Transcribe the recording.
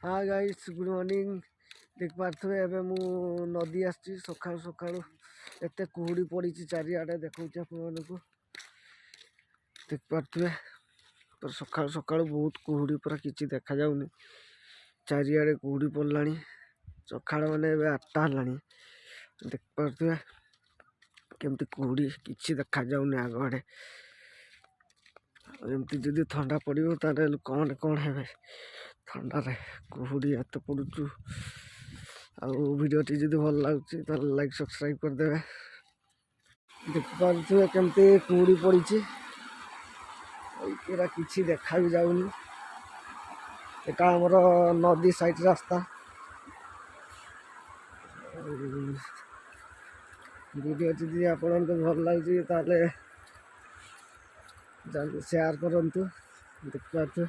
हाँ guys good morning. देख पारे एवं मु नदी आसी सका सका एत कुहुड़ी पड़ी चारिआडे देखा आपको देख पारे तो सका सका बहुत कुहुड़ी पूरा किसी देखा जाऊनी चारिआडे कुहुड़ी पड़ला सका मैंने 8टा है देख पारे केमती कुहुड़ी किसी देखा जाऊनी आग आड़े एमती जदि थंडा पड़ो ताल कौन कौन है थंडारे कुहुड़ी एत पड़ू भिडियोटी जब भल लगे तो लाइक सब्सक्राइब करदे देखिए केमती कुहुड़ी पड़ी पूरा किसी देखा भी जाऊनी एटा आमर नदी साइड रास्ता वीडियो जब आपन को भल लगे ताले शेयर करंतु देख पारे